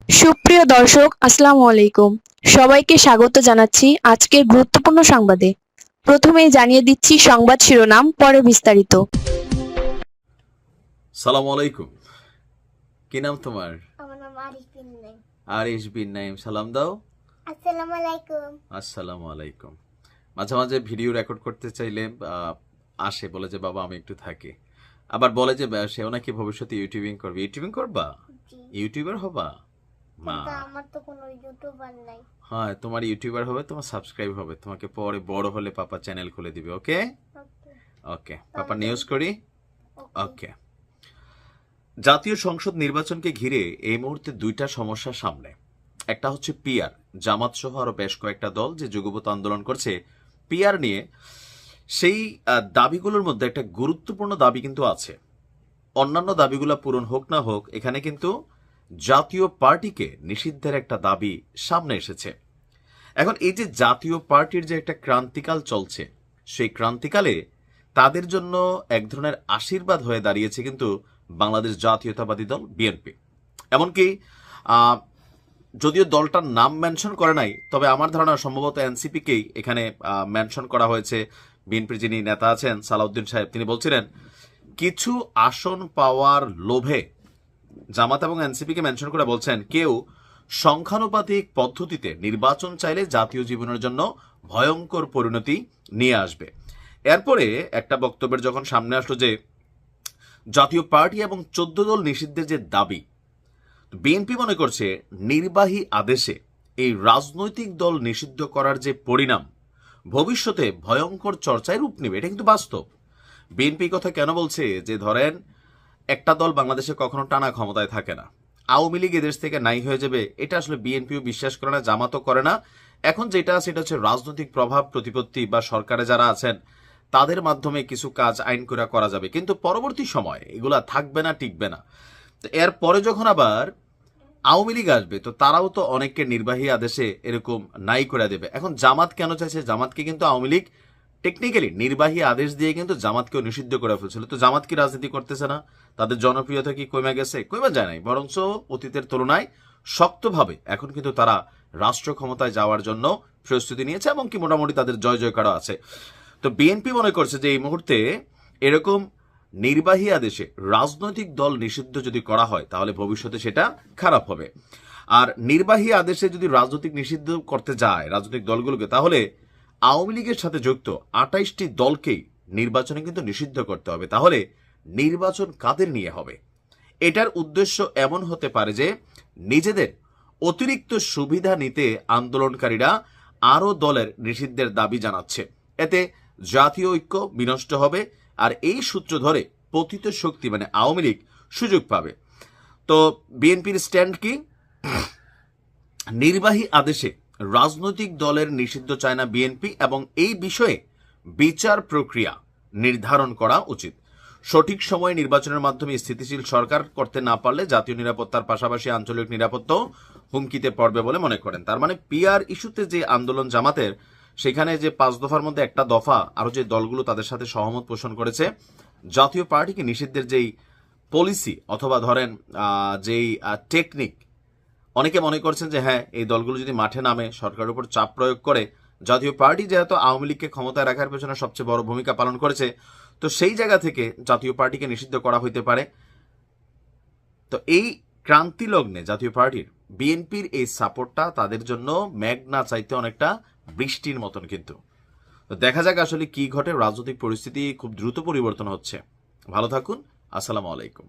সুপ্রিয় দর্শক, আসসালামু আলাইকুম। সবাইকে স্বাগত জানাচ্ছি আজকের গুরুত্বপূর্ণ সংবাদে। প্রথমেই জানিয়ে দিচ্ছি সংবাদ শিরোনাম, পরে বিস্তারিত। সালামু আলাইকুম। কি নাম তোমার? আমার নাম আরিফ বিন নাইম। আরিশ বিন নাইম। সালাম দাও। আসসালামু আলাইকুম। আসসালামু আলাইকুম। মাঝে মাঝে ভিডিও রেকর্ড করতে চাইলে আসে, বলে যে বাবা আমি একটু থাকি। আবার বলে যে সেও নাকি ভবিষ্যতে ইউটিউবিং করবে। ইউটিউবিং করবা? জি, ইউটিউবার হবা? মা, কিন্তু আমার তো কোনো ইউটিউবার নাই। হ্যাঁ, তোমার ইউটিউবার হবে, তোমার সাবস্ক্রাইব হবে, তোমাকে পরে বড় হলে পাপা চ্যানেল খুলে দিবে। ওকে ওকে ওকে, পাপা নিউজ করি। ওকে। ওকে। জাতীয় সংসদ নির্বাচনকে ঘিরে এই মুহূর্তে দুইটা সমস্যা সামনে। একটা হচ্ছে পিআর, জামাত সহ আরো বেশ কয়েকটা দল যে যুগপৎ আন্দোলন করছে পিআর নিয়ে। সেই দাবিগুলোর মধ্যে একটা গুরুত্বপূর্ণ দাবি কিন্তু আছে। অন্যান্য দাবিগুলো পূরণ হোক না হোক, এখানে কিন্তু জাতীয় পার্টিকে নিষিদ্ধের একটা দাবি সামনে এসেছে। এখন এই যে জাতীয় পার্টির যে একটা ক্রান্তিকাল চলছে, সেই ক্রান্তিকালে তাদের জন্য এক ধরনের আশীর্বাদ হয়ে দাঁড়িয়েছে কিন্তু বাংলাদেশ জাতীয়তাবাদী দল বিএনপি। এমনকি যদিও দলটার নাম মেনশন করে নাই, তবে আমার ধারণা সম্ভবত এনসিপিকেই এখানে মেনশন করা হয়েছে। বিএনপির যিনি নেতা আছেন সালাউদ্দিন সাহেব, তিনি বলছিলেন কিছু আসন পাওয়ার লোভে জামাত এবং এনসিপিকে মেনশন করে বলছেন কেউ সংখ্যানুপাতিক পদ্ধতিতে নির্বাচন চাইলে জাতীয় জীবনের জন্য ভয়ঙ্কর পরিণতি নিয়ে আসবে। এরপরে একটা বক্তব্যের যখন সামনে আসলো যে জাতীয় পার্টি এবং 14 দল নিষিদ্ধের যে দাবি, বিএনপি মনে করছে নির্বাহী আদেশে এই রাজনৈতিক দল নিষিদ্ধ করার যে পরিণাম ভবিষ্যতে ভয়ঙ্কর চর্চায় রূপ নেবে। এটা কিন্তু বাস্তব। বিএনপি কথা কেন বলছে যে ধরেন একটা দল বাংলাদেশে কখনো টানা ক্ষমতায় থাকে না, আওয়ামী লীগ এদেশ থেকে নাই হয়ে যাবে, এটা আসলে বিএনপিও বিশ্বাস করে না, জামাতও করে না। এখন যেটা সেটা হচ্ছে রাজনৈতিক প্রভাব প্রতিপত্তি বা সরকারে যারা আছেন তাদের মাধ্যমে কিছু কাজ আইন করে করা যাবে, কিন্তু পরবর্তী সময় এগুলা থাকবে না, টিকবে না। এরপরে যখন আবার আওয়ামী লীগ আসবে, তো তারাও তো অনেককে নির্বাহী আদেশে এরকম নাই করে দেবে। এখন জামাত কেন চাইছে? জামাতকে কিন্তু আওয়ামী লীগ টেকনিক্যালি নির্বাহী আদেশ দিয়ে কিন্তু জামাতকেও নিষিদ্ধ করে ফেলছিল। তো জামাত কি রাজনীতি করতেছে না? তাদের জনপ্রিয়তা কি কমে গেছে? কমে যায় নাই, বরঞ্চ অতীতের তুলনায় শক্তভাবে এখন কিন্তু তারা রাষ্ট্র ক্ষমতায় যাওয়ার জন্য প্রস্তুতি নিয়েছে এবং কি মোটামুটি তাদের জয় জয়কারও আছে। তো বিএনপি মনে করছে যে এই মুহূর্তে এরকম নির্বাহী আদেশে রাজনৈতিক দল নিষিদ্ধ যদি করা হয় তাহলে ভবিষ্যতে সেটা খারাপ হবে। আর নির্বাহী আদেশে যদি রাজনৈতিক নিষিদ্ধ করতে যায় রাজনৈতিক দলগুলোকে, তাহলে আওয়ামী লীগের সাথে যুক্ত 28টি দলকেই নির্বাচনে কিন্তু নিষিদ্ধ করতে হবে। তাহলে নির্বাচন কাদের নিয়ে হবে? এটার উদ্দেশ্য এমন হতে পারে যে নিজেদের অতিরিক্ত সুবিধা নিতে আন্দোলনকারীরা আরো দলের নিষিদ্ধের দাবি জানাচ্ছে। এতে জাতীয় ঐক্য বিনষ্ট হবে, আর এই সূত্র ধরে পতিত শক্তি মানে আওয়ামী লীগ সুযোগ পাবে। তো বিএনপির স্ট্যান্ড কি? নির্বাহী আদেশে রাজনৈতিক দলের নিষিদ্ধ চায় না বিএনপি, এবং এই বিষয়ে বিচার প্রক্রিয়া নির্ধারণ করা উচিত। সঠিক সময়ে নির্বাচনের মাধ্যমে স্থিতিশীল সরকার করতে না পারলে জাতীয় নিরাপত্তার পাশাপাশি আঞ্চলিক নিরাপত্তাও হুমকিতে পড়বে বলে মনে করেন। তার মানে পিআর ইস্যুতে যে আন্দোলন জামাতের, সেখানে যে 5 দফার মধ্যে একটা দফা আরো যে দলগুলো তাদের সাথে সহমত পোষণ করেছে, জাতীয় পার্টিকে নিষিদ্ধের যেই পলিসি অথবা ধরেন যেই টেকনিক, অনেকে মনে করছেন যে হ্যাঁ, এই দলগুলো যদি মাঠে নামে সরকারের উপর চাপ প্রয়োগ করে, জাতীয় পার্টি যেহেতু আওয়ামী লীগকে ক্ষমতায় রাখার পেছনে সবচেয়ে বড় ভূমিকা পালন করেছে, তো সেই জায়গা থেকে জাতীয় পার্টিকে নিষিদ্ধ করা হইতে পারে। তো এই ক্রান্তি লগ্নে জাতীয় পার্টির বিএনপির এই সাপোর্টটা তাদের জন্য মেঘ না চাইতে অনেকটা বৃষ্টির মতন। কিন্তু তো দেখা যাক আসলে কি ঘটে। রাজনৈতিক পরিস্থিতি খুব দ্রুত পরিবর্তন হচ্ছে। ভালো থাকুন। আসসালামু আলাইকুম।